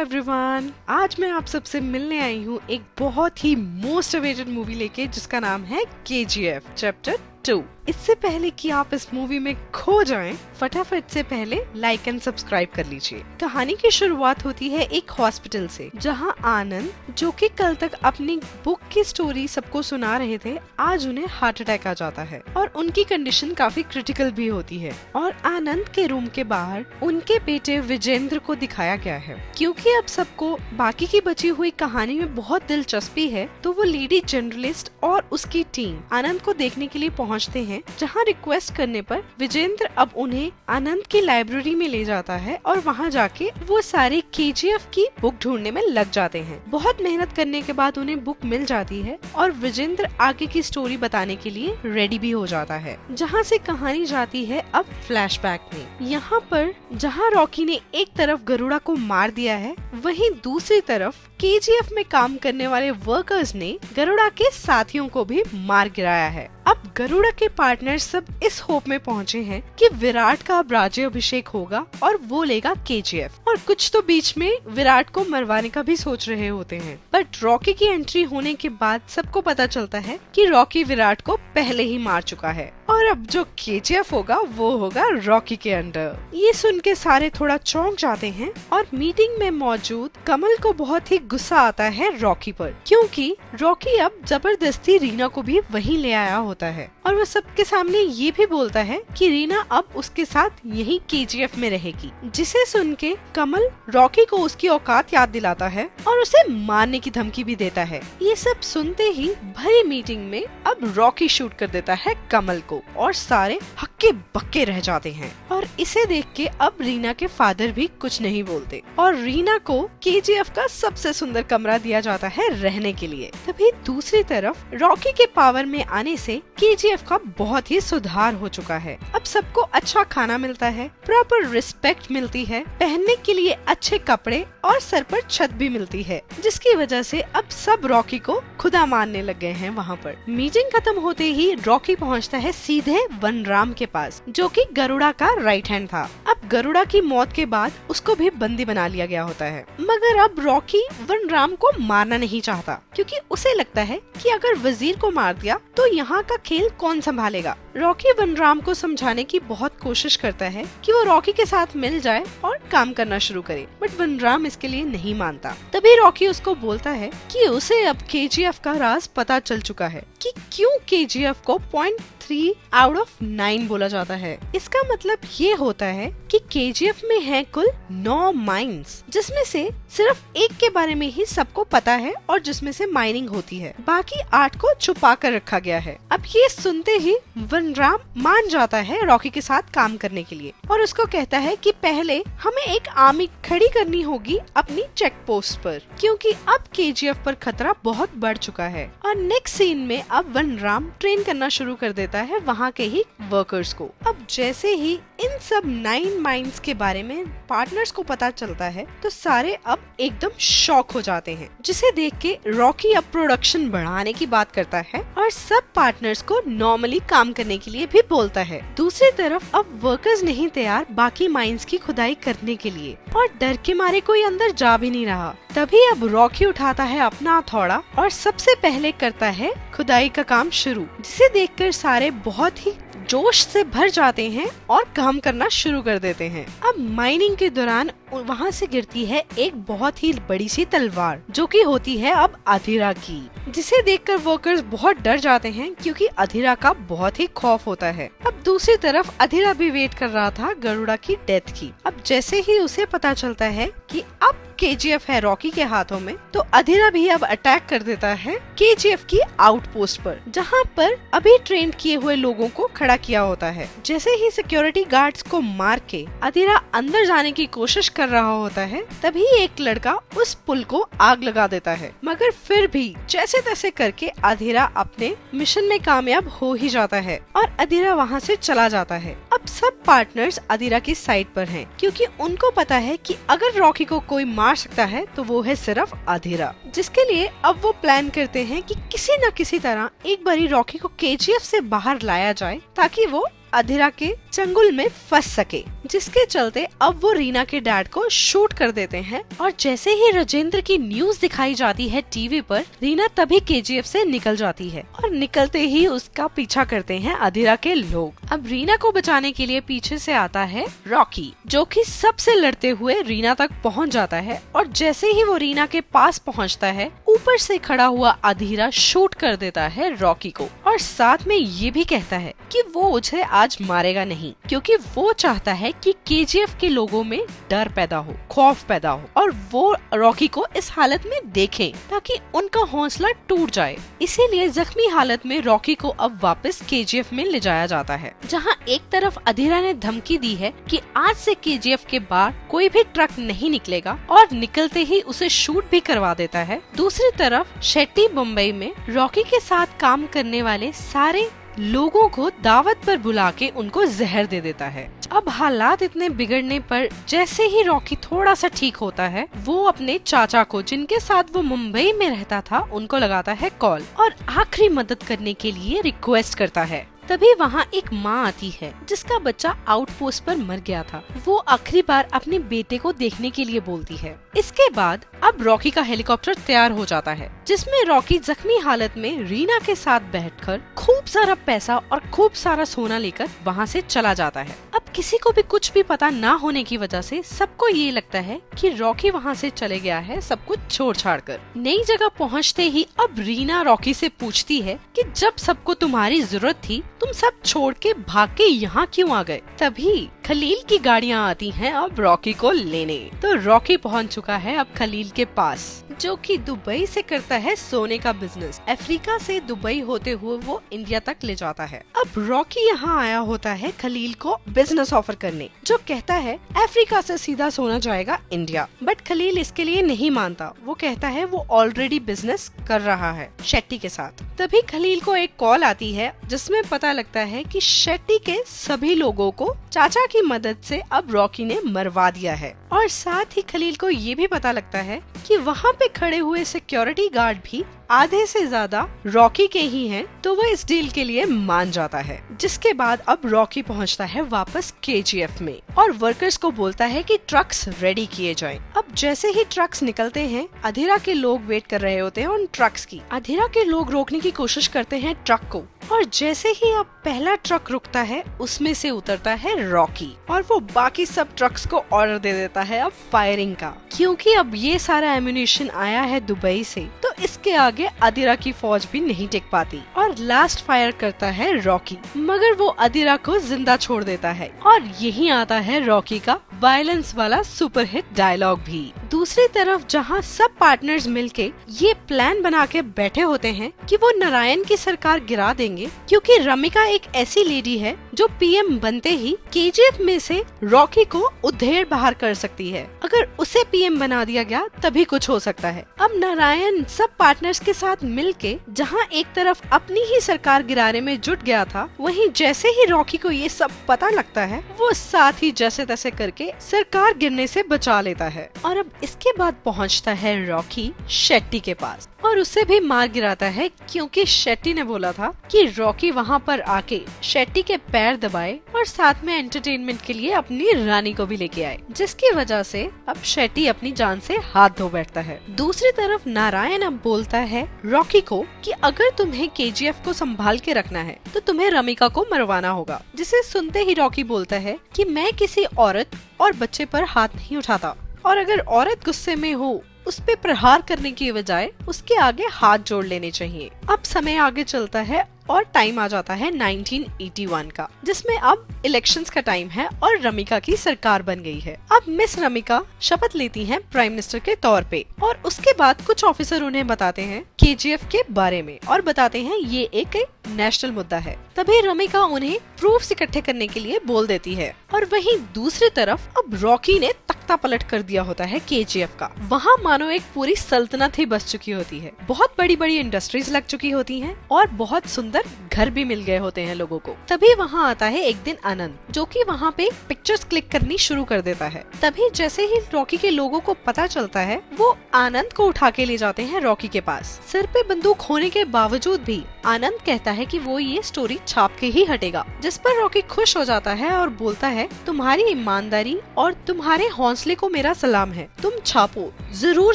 Everyone, आज मैं आप सबसे मिलने आई हूँ एक बहुत ही मोस्ट अवेटेड मूवी लेके जिसका नाम है KGF चैप्टर 2। इससे पहले कि आप इस मूवी में खो जाएं, फटाफट से पहले लाइक एंड सब्सक्राइब कर लीजिए। कहानी की शुरुआत होती है एक हॉस्पिटल से, जहां आनंद, जो कि कल तक अपनी बुक की स्टोरी सबको सुना रहे थे, आज उन्हें हार्ट अटैक आ जाता है और उनकी कंडीशन काफी क्रिटिकल भी होती है। और आनंद के रूम के बाहर उनके बेटे विजेंद्र को दिखाया गया है। क्योंकि अब सबको बाकी की बची हुई कहानी में बहुत दिलचस्पी है, तो वो लेडी जर्नलिस्ट और उसकी टीम आनंद को देखने के लिए पहुँचते हैं, जहाँ रिक्वेस्ट करने पर विजेंद्र अब उन्हें आनंद की लाइब्रेरी में ले जाता है और वहाँ जाके वो सारे KGF की बुक ढूंढने में लग जाते हैं। बहुत मेहनत करने के बाद उन्हें बुक मिल जाती है और विजेंद्र आगे की स्टोरी बताने के लिए रेडी भी हो जाता है, जहाँ से कहानी जाती है अब फ्लैशबैक में। यहाँ पर जहाँ रॉकी ने एक तरफ गरुड़ा को मार दिया है, वहीं दूसरी तरफ KGF में काम करने वाले वर्कर्स ने गरुड़ा के साथियों को भी मार गिराया है। अब गरुड़ा के पार्टनर सब इस होप में पहुंचे हैं कि विराट का अब राज्याभिषेक होगा और वो लेगा KGF, और कुछ तो बीच में विराट को मरवाने का भी सोच रहे होते हैं। बट रॉकी की एंट्री होने के बाद सबको पता चलता है कि रॉकी विराट को पहले ही मार चुका है और अब जो KGF होगा वो होगा रॉकी के अंडर। ये सुन के सारे थोड़ा चौंक जाते हैं और मीटिंग में मौजूद कमल को बहुत ही गुस्सा आता है रॉकी पर, क्योंकि रॉकी अब जबरदस्ती रीना को भी वहीं ले आया होता है और वो सबके सामने ये भी बोलता है कि रीना अब उसके साथ यहीं KGF में रहेगी। जिसे सुन के कमल रॉकी को उसकी औकात याद दिलाता है और उसे मारने की धमकी भी देता है। ये सब सुनते ही भरी मीटिंग में अब रॉकी शूट कर देता है कमल को और सारे हक्के बक्के रह जाते हैं। और इसे देख के अब रीना के फादर भी कुछ नहीं बोलते और रीना को KGF का सबसे सुंदर कमरा दिया जाता है रहने के लिए। तभी दूसरी तरफ रॉकी के पावर में आने से KGF का बहुत ही सुधार हो चुका है। अब सबको अच्छा खाना मिलता है, प्रॉपर रिस्पेक्ट मिलती है, पहनने के लिए अच्छे कपड़े और सर पर छत भी मिलती है, जिसकी वजह से अब सब रॉकी को खुदा मानने लग गए हैं। वहाँ पर मीटिंग खत्म होते ही रॉकी पहुँचता है सीधे वनराम के पास, जो कि गरुड़ा का राइट हैंड था। अब गरुड़ा की मौत के बाद उसको भी बंदी बना लिया गया होता है, मगर अब रॉकी वनराम को मारना नहीं चाहता, क्योंकि उसे लगता है कि अगर वजीर को मार दिया तो यहाँ का खेल कौन संभालेगा। रॉकी वनराम को समझाने की बहुत कोशिश करता है कि वो रॉकी के साथ मिल जाए और काम करना शुरू करे, बट वनराम इसके लिए नहीं मानता। तभी रॉकी उसको बोलता है कि उसे अब KGF का राज पता चल चुका है कि क्यों KGF को 0.3 आउट ऑफ 9 बोला जाता है। इसका मतलब ये होता है कि KGF में है कुल 9 माइंस, जिसमें से सिर्फ एक के बारे में ही सबको पता है और जिसमें से माइनिंग होती है, बाकी 8 को छुपा कर रखा गया है। अब ये सुनते ही वनराम मान जाता है रॉकी के साथ काम करने के लिए और उसको कहता है कि पहले हमें एक आर्मी खड़ी करनी होगी अपनी चेक पोस्ट पर, क्योंकि अब KGF पर खतरा बहुत बढ़ चुका है। और नेक्स्ट सीन में अब वनराम ट्रेन करना शुरू कर देता है वहाँ के ही वर्कर्स को। अब जैसे ही इन सब 9 माइंस के बारे में पार्टनर्स को पता चलता है, तो सारे अब एकदम शॉक हो जाते हैं, जिसे देख के रॉकी अब प्रोडक्शन बढ़ाने की बात करता है और सब पार्टनर्स को नॉर्मली काम करने के लिए भी बोलता है। दूसरी तरफ अब वर्कर्स नहीं तैयार बाकी माइंस की खुदाई करने के लिए और डर के मारे कोई अंदर जा भी नहीं रहा। तभी अब रॉकी उठाता है अपना हथौड़ा और सबसे पहले करता है खुदाई का काम शुरू, जिसे देखकर सारे बहुत ही जोश से भर जाते हैं और काम करना शुरू कर देते हैं। अब माइनिंग के दौरान वहाँ से गिरती है एक बहुत ही बड़ी सी तलवार, जो कि होती है अब अधीरा की, जिसे देखकर वर्कर्स बहुत डर जाते हैं, क्योंकि अधीरा का बहुत ही खौफ होता है। अब दूसरी तरफ अधीरा भी वेट कर रहा था गरुड़ा की डेथ की। अब जैसे ही उसे पता चलता है कि अब KGF है रॉकी के हाथों में, तो अधीरा भी अब अटैक कर देता है KGF की आउटपोस्ट पर, जहाँ पर अभी ट्रेन किए हुए लोगों को खड़ा किया होता है। जैसे ही सिक्योरिटी गार्ड्स को मार के अधीरा अंदर जाने की कोशिश कर रहा होता है, तभी एक लड़का उस पुल को आग लगा देता है, मगर फिर भी जैसे तैसे करके अधीरा अपने मिशन में कामयाब हो ही जाता है और अधीरा वहाँ से चला जाता है। अब सब पार्टनर्स अधीरा की साइड पर हैं, क्योंकि उनको पता है कि अगर रॉकी को कोई मार सकता है तो वो है सिर्फ अधीरा, जिसके लिए अब वो प्लान करते हैं कि किसी न किसी तरह एक बारी रॉकी को KGF से बाहर लाया जाए, ताकि वो अधिरा के चंगुल में फंस सके, जिसके चलते अब वो रीना के डैड को शूट कर देते हैं। और जैसे ही राजेंद्र की न्यूज दिखाई जाती है टीवी पर, रीना तभी केजीएफ से निकल जाती है और निकलते ही उसका पीछा करते हैं अधिरा के लोग। अब रीना को बचाने के लिए पीछे से आता है रॉकी, जो कि सबसे लड़ते हुए रीना तक पहुंच जाता है। और जैसे ही वो रीना के पास पहुंचता है, ऊपर से खड़ा हुआ अधिरा शूट कर देता है रॉकी को और साथ में ये भी कहता है कि वो उसे आज मारेगा नहीं, क्योंकि वो चाहता है कि केजीएफ के लोगों में डर पैदा हो, खौफ पैदा हो और वो रॉकी को इस हालत में देखें ताकि उनका हौसला टूट जाए। इसीलिए जख्मी हालत में रॉकी को अब वापस केजीएफ में ले जाया जाता है, जहां एक तरफ अधिरा ने धमकी दी है कि आज से केजीएफ के बाहर कोई भी ट्रक नहीं निकलेगा और निकलते ही उसे शूट भी करवा देता है। दूसरी तरफ शेट्टी मुंबई में रॉकी के साथ काम करने वाले सारे लोगों को दावत पर बुला के उनको जहर दे देता है। अब हालात इतने बिगड़ने पर जैसे ही रॉकी थोड़ा सा ठीक होता है, वो अपने चाचा को, जिनके साथ वो मुंबई में रहता था, उनको लगाता है कॉल और आखिरी मदद करने के लिए रिक्वेस्ट करता है। तभी वहाँ एक माँ आती है जिसका बच्चा आउटपोस्ट पर मर गया था। वो आखिरी बार अपने बेटे को देखने के लिए बोलती है। इसके बाद अब रॉकी का हेलीकॉप्टर तैयार हो जाता है, जिसमें रॉकी जख्मी हालत में रीना के साथ बैठकर खूब सारा पैसा और खूब सारा सोना लेकर वहाँ से चला जाता है। अब किसी को भी कुछ भी पता ना होने की वजह से सबको ये लगता है कि रॉकी वहाँ से चले गया है सब कुछ छोड़ छाड़ कर। नई जगह पहुँचते ही अब रीना रॉकी से पूछती है कि जब सबको तुम्हारी जरूरत थी, तुम सब छोड़ के भाग के यहाँ क्यों आ गए? तभी खलील की गाड़ियाँ आती हैं अब रॉकी को लेने। तो रॉकी पहुँच चुका है अब खलील के पास, जो कि दुबई से करता है सोने का बिजनेस। अफ्रीका से दुबई होते हुए वो इंडिया तक ले जाता है। अब रॉकी यहाँ आया होता है खलील को बिजनेस ऑफर करने, जो कहता है अफ्रीका से सीधा सोना जाएगा इंडिया। बट खलील इसके लिए नहीं मानता। वो कहता है वो ऑलरेडी बिजनेस कर रहा है शेट्टी के साथ। तभी खलील को एक कॉल आती है जिसमें पता लगता है कि शेट्टी के सभी लोगों को चाचा की मदद से अब रॉकी ने मरवा दिया है। और साथ ही खलील को ये भी पता लगता है कि वहाँ पे खड़े हुए सिक्योरिटी गार्ड भी आधे से ज्यादा रॉकी के ही हैं, तो वह इस डील के लिए मान जाता है। जिसके बाद अब रॉकी पहुँचता है वापस केजीएफ में और वर्कर्स को बोलता है कि ट्रक्स रेडी किए जाएं। अब जैसे ही ट्रक्स निकलते हैं, अधिरा के लोग वेट कर रहे होते हैं उन ट्रक्स की। अधिरा के लोग रोकने की कोशिश करते हैं ट्रक को, और जैसे ही अब पहला ट्रक रुकता है, उसमें से उतरता है रॉकी और वो बाकी सब ट्रक्स को ऑर्डर दे देता है अब फायरिंग का, क्योंकि अब ये सारा एम्यूनिशन आया है दुबई से, तो इसके आगे अधिरा की फौज भी नहीं टिक पाती। और लास्ट फायर करता है रॉकी, मगर वो अधिरा को जिंदा छोड़ देता है। और यही आता है रॉकी का वायलेंस वाला सुपर हिट डायलॉग भी। दूसरी तरफ जहाँ सब पार्टनर्स मिलके ये प्लान बना के बैठे होते हैं कि वो नारायण की सरकार गिरा देंगे, क्योंकि रमिका एक ऐसी लेडी है जो पीएम बनते ही केजीएफ में से रॉकी को उधेड़ बाहर कर सकती है। अगर उसे पीएम बना दिया गया तभी कुछ हो सकता है। अब नारायण सब पार्टनर्स के साथ मिलके जहाँ एक तरफ अपनी ही सरकार गिराने में जुट गया था, वहीं जैसे ही रॉकी को ये सब पता लगता है, वो साथ ही जैसे तैसे करके सरकार गिरने से बचा लेता है। और अब इसके बाद पहुंचता है रॉकी शेट्टी के पास और उसे भी मार गिराता है, क्योंकि शेट्टी ने बोला था कि रॉकी वहाँ पर आके शेट्टी के पैर दबाए और साथ में एंटरटेनमेंट के लिए अपनी रानी को भी लेके आए, जिसकी वजह से अब शेट्टी अपनी जान से हाथ धो बैठता है। दूसरी तरफ नारायण अब बोलता है रॉकी को कि अगर तुम्हें केजीएफ को संभाल के रखना है तो तुम्हें रमिका को मरवाना होगा, जिसे सुनते ही रॉकी बोलता है कि मैं किसी औरत और बच्चे पर हाथ नहीं उठाता, और अगर औरत गुस्से में हो उस पे प्रहार करने की बजाय उसके आगे हाथ जोड़ लेने चाहिए। अब समय आगे चलता है और टाइम आ जाता है 1981 का, जिसमें अब इलेक्शंस का टाइम है और रमिका की सरकार बन गई है। अब मिस रमिका शपथ लेती हैं प्राइम मिनिस्टर के तौर पे, और उसके बाद कुछ ऑफिसर उन्हें बताते हैं केजीएफ के बारे में और बताते हैं ये एक नेशनल मुद्दा है। तभी रमिका उन्हें प्रूफ्स इकट्ठे करने के लिए बोल देती है। और वहीं दूसरी तरफ अब रॉकी ने तख्ता पलट कर दिया होता है केजीएफ का। वहाँ मानो एक पूरी सल्तनत ही बस चुकी होती है, बहुत बड़ी बड़ी इंडस्ट्रीज लग चुकी होती हैं और बहुत सुंदर घर भी मिल गए होते हैं लोगों को। तभी वहाँ आता है एक दिन आनंद, जो कि वहाँ पे पिक्चर्स क्लिक करनी शुरू कर देता है। तभी जैसे ही रॉकी के लोगों को पता चलता है, वो आनंद को उठा के ले जाते हैं रॉकी के पास। सिर पे बंदूक होने के बावजूद भी आनंद कहता है कि वो ये स्टोरी छाप के ही हटेगा, जिस पर रॉकी खुश हो जाता है और बोलता है तुम्हारी ईमानदारी और तुम्हारे हौसले को मेरा सलाम है। तुम छापो, जरूर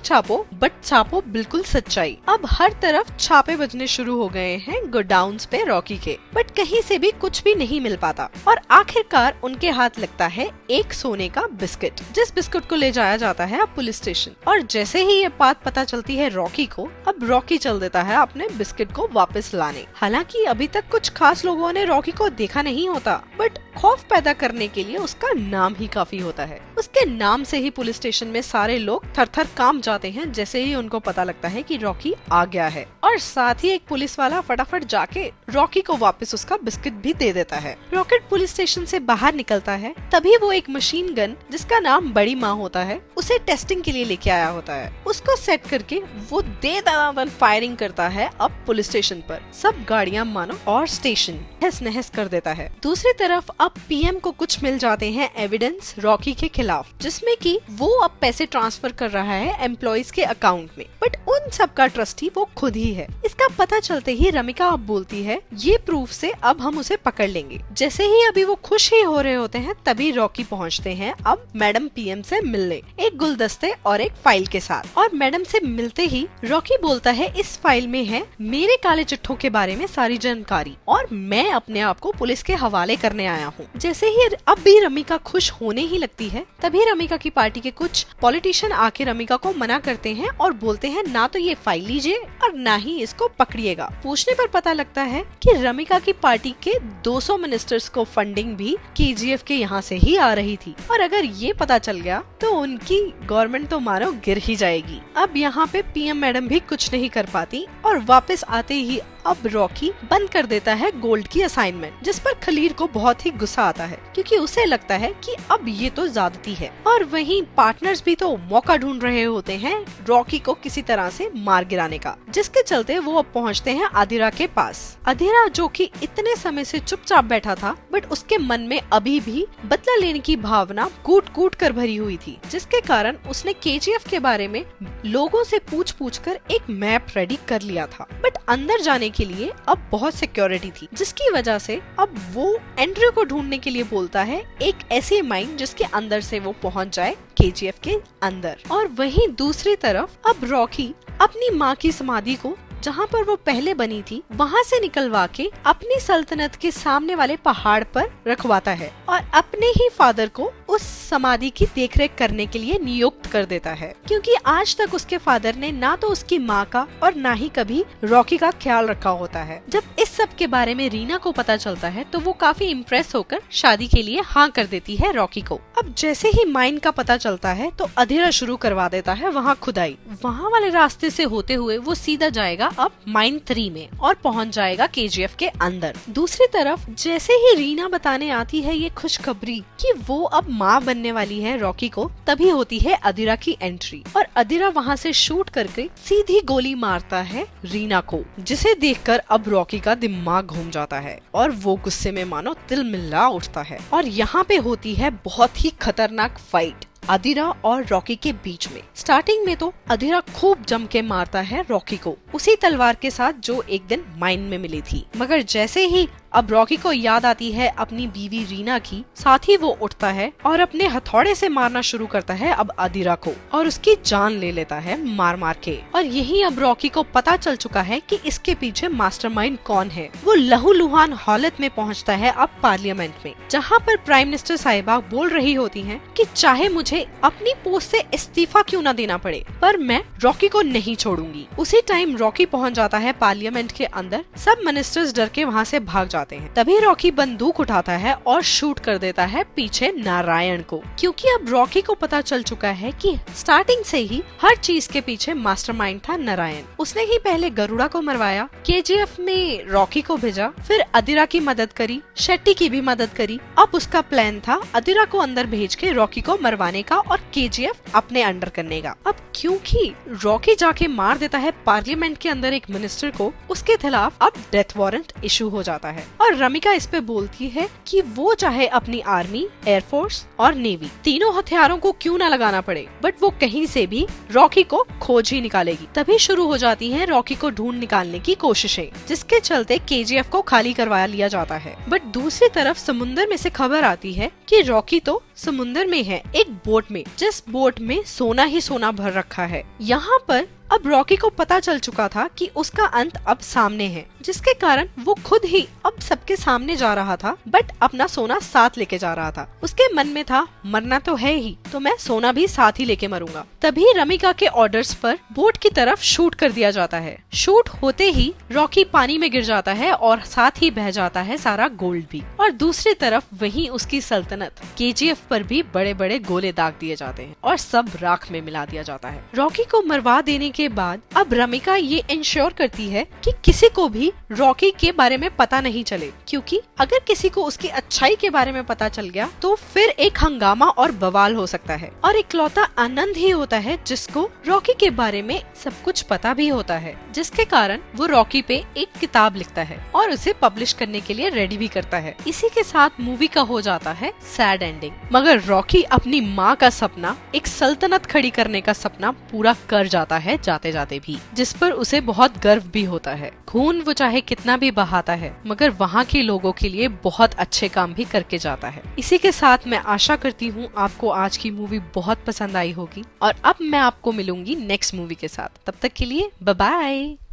छापो, बट छापो बिल्कुल सच्चाई। अब हर तरफ छापे बजने शुरू हो गए हैं गोडाउन्स पे रॉकी के, बट कहीं से भी कुछ भी नहीं मिल पाता और आखिरकार उनके हाथ लगता है एक सोने का बिस्किट, जिस बिस्कुट को ले जाया जाता है अब पुलिस स्टेशन। और जैसे ही ये बात पता चलती है रॉकी को, अब रॉकी चल देता है अपने बिस्किट को वापस लाने। हालांकि अभी तक कुछ खास लोगों ने रॉकी को देखा नहीं होता, बट खौफ पैदा करने के लिए उसका नाम ही काफी होता है। उसके नाम से ही पुलिस स्टेशन में सारे लोग थर-थर कांप जाते हैं जैसे ही उनको पता लगता है कि रॉकी आ गया है। और साथ ही एक पुलिस वाला फटाफट जाके रॉकी को वापस उसका बिस्किट भी दे देता है। रॉकेट पुलिस स्टेशन से बाहर निकलता है, तभी वो एक मशीन गन जिसका नाम बड़ी माँ होता है उसे टेस्टिंग के लिए लेके आया होता है। उसको सेट करके वो दे दनादन फायरिंग करता है अब पुलिस स्टेशन पर। सब गाड़ियां मानो और स्टेशन तहस नहस कर देता है। दूसरी तरफ अब पीएम को कुछ मिल जाते हैं एविडेंस रॉकी के खिलाफ, जिसमें कि वो अब पैसे ट्रांसफर कर रहा है एम्प्लॉइज के अकाउंट में, बट उन सब का ट्रस्टी वो खुद ही है। इसका पता चलते ही रमिका अब बोलती है ये प्रूफ से अब हम उसे पकड़ लेंगे। जैसे ही अभी वो खुश ही हो रहे होते हैं तभी रॉकी पहुंचते हैं अब मैडम पीएम से मिलने, एक गुलदस्ते और एक फाइल के साथ। और मैडम से मिलते ही रॉकी बोलता है इस फाइल में है मेरे काले चिट्ठों के बारे में सारी जानकारी और मैं अपने आप को पुलिस के हवाले करने आया हूँ। जैसे ही अब भी रमिका खुश होने ही लगती है, तभी रमिका की पार्टी के कुछ पॉलिटिशियन आके रमिका को मना करते हैं और बोलते हैं ना तो ये फाइल लीजिए और ना ही इसको पकड़िएगा। पूछने पर पता लगता है कि रमिका की पार्टी के 200 मिनिस्टर्स को फंडिंग भी केजीएफ के यहाँ से ही आ रही थी और अगर ये पता चल गया तो उनकी गवर्नमेंट तो मानो गिर ही जाएगी। अब यहाँ पे पीएम मैडम भी कुछ नहीं कर पाती और वापस आते ही अब रॉकी बंद कर देता है गोल्ड की असाइनमेंट, जिस पर खलीर को बहुत ही गुस्सा आता है क्योंकि उसे लगता है कि अब ये तो ज्यादती है। और वहीं पार्टनर्स भी तो मौका ढूंढ रहे होते हैं रॉकी को किसी तरह से मार गिराने का, जिसके चलते वो अब पहुंचते हैं अधीरा के पास। अधीरा जो कि इतने समय से चुपचाप बैठा था, बट उसके मन में अभी भी बदला लेने की भावना कूट कूट कर भरी हुई थी, जिसके कारण उसने केजीएफ के बारे में लोगों से पूछ पूछ कर एक मैप रेडी कर लिया था। बट अंदर जाने के लिए अब बहुत सिक्योरिटी थी, जिसकी वजह से अब वो एंड्रयू को ढूंढने के लिए बोलता है एक ऐसे माइन जिसके अंदर से वो पहुंच जाए केजीएफ के अंदर। और वहीं दूसरी तरफ अब रॉकी अपनी माँ की समाधि को जहाँ पर वो पहले बनी थी वहाँ से निकलवा के अपनी सल्तनत के सामने वाले पहाड़ पर रखवाता है और अपने ही फादर को उस समाधि की देखरेख करने के लिए नियुक्त कर देता है, क्योंकि आज तक उसके फादर ने ना तो उसकी माँ का और ना ही कभी रॉकी का ख्याल रखा होता है। जब इस सब के बारे में रीना को पता चलता है तो वो काफी इम्प्रेस होकर शादी के लिए हाँ कर देती है रॉकी को। अब जैसे ही माइन का पता चलता है तो अधेरा शुरू करवा देता है वहाँ खुदाई। वहाँ वाले रास्ते से होते हुए वो सीधा जाएगा अब माइन 3 में और पहुंच जाएगा केजीएफ के अंदर। दूसरी तरफ जैसे ही रीना बताने आती है ये खुशखबरी कि वो अब माँ बनने वाली है रॉकी को, तभी होती है अधीरा की एंट्री और अधीरा वहाँ से शूट करके सीधी गोली मारता है रीना को, जिसे देखकर अब रॉकी का दिमाग घूम जाता है और वो गुस्से में मानो तिलमिला उठता है। और यहाँ पे होती है बहुत ही खतरनाक फाइट अधीरा और रॉकी के बीच में। स्टार्टिंग में तो अधीरा खूब जम के मारता है रॉकी को उसी तलवार के साथ जो एक दिन माइन में मिली थी, मगर जैसे ही अब रॉकी को याद आती है अपनी बीवी रीना की, साथ ही वो उठता है और अपने हथौड़े से मारना शुरू करता है अब अधीरा को और उसकी जान ले लेता है मार मार के। और यही अब रॉकी को पता चल चुका है कि इसके पीछे मास्टरमाइंड कौन है। वो लहूलुहान हालत में पहुंचता है अब पार्लियामेंट में, जहां पर प्राइम मिनिस्टर साहिबा बोल रही होती हैं कि चाहे मुझे अपनी पोस्ट से इस्तीफा क्यों न देना पड़े, पर मैं रॉकी को नहीं छोड़ूंगी। उसी टाइम रॉकी पहुंच जाता है पार्लियामेंट के अंदर। सब मिनिस्टर्स डर के वहाँ से भाग जाते हैं। तभी रॉकी बंदूक उठाता है और शूट कर देता है पीछे नारायण को, क्योंकि अब रॉकी को पता चल चुका है कि स्टार्टिंग से ही हर चीज के पीछे मास्टरमाइंड था नारायण। उसने ही पहले गरुड़ा को मरवाया, केजीएफ में रॉकी को भेजा, फिर अधीरा की मदद करी, शेट्टी की भी मदद करी। अब उसका प्लान था अधीरा को अंदर भेज के रॉकी को मरवाने का और केजीएफ अपने अंडर करने का। अब क्योंकि रॉकी जाके मार देता है पार्लियामेंट के अंदर एक मिनिस्टर को, उसके खिलाफ अब डेथ वारंट इशू हो जाता है और रमिका इस पे बोलती है कि वो चाहे अपनी आर्मी, एयरफोर्स और नेवी तीनों हथियारों को क्यों न लगाना पड़े, बट वो कहीं से भी रॉकी को खोज ही निकालेगी। तभी शुरू हो जाती है रॉकी को ढूंढ निकालने की कोशिशें, जिसके चलते केजीएफ को खाली करवा लिया जाता है। बट दूसरी तरफ समुंदर में से खबर आती है कि रॉकी तो समुंदर में है, एक बोट में, जिस बोट में सोना ही सोना भर रखा है। यहाँ पर अब रॉकी को पता चल चुका था कि उसका अंत अब सामने है, जिसके कारण वो खुद ही अब सबके सामने जा रहा था, बट अपना सोना साथ लेके जा रहा था। उसके मन में था मरना तो है ही, तो मैं सोना भी साथ ही लेके मरूंगा। तभी रमिका के ऑर्डर्स पर बोट की तरफ शूट कर दिया जाता है। शूट होते ही रॉकी पानी में गिर जाता है और साथ ही बह जाता है सारा गोल्ड भी। और दूसरी तरफ वहीं उसकी सल्तनत केजीएफ पर भी बड़े बड़े गोले दाग दिए जाते हैं और सब राख में मिला दिया जाता है। रॉकी को मरवा देने के बाद अब रमिका ये इंश्योर करती है कि किसी को भी रॉकी के बारे में पता नहीं चले, क्योंकि अगर किसी को उसकी अच्छाई के बारे में पता चल गया तो फिर एक हंगामा और बवाल हो सकता है। और इकलौता आनंद ही होता है जिसको रॉकी के बारे में सब कुछ पता भी होता है, जिसके कारण वो रॉकी पे एक किताब लिखता है और उसे पब्लिश करने के लिए रेडी भी करता है। इसी के साथ मूवी का हो जाता है सैड एंडिंग। मगर रॉकी अपनी माँ का सपना, एक सल्तनत खड़ी करने का सपना पूरा कर जाता है जाते जाते भी, जिस पर उसे बहुत गर्व भी होता है। खून वो चाहे कितना भी बहाता है, मगर वहाँ के लोगों के लिए बहुत अच्छे काम भी करके जाता है। इसी के साथ मैं आशा करती हूँ आपको आज की मूवी बहुत पसंद आई होगी और अब मैं आपको मिलूंगी नेक्स्ट मूवी के साथ। तब तक के लिए बाय बाय।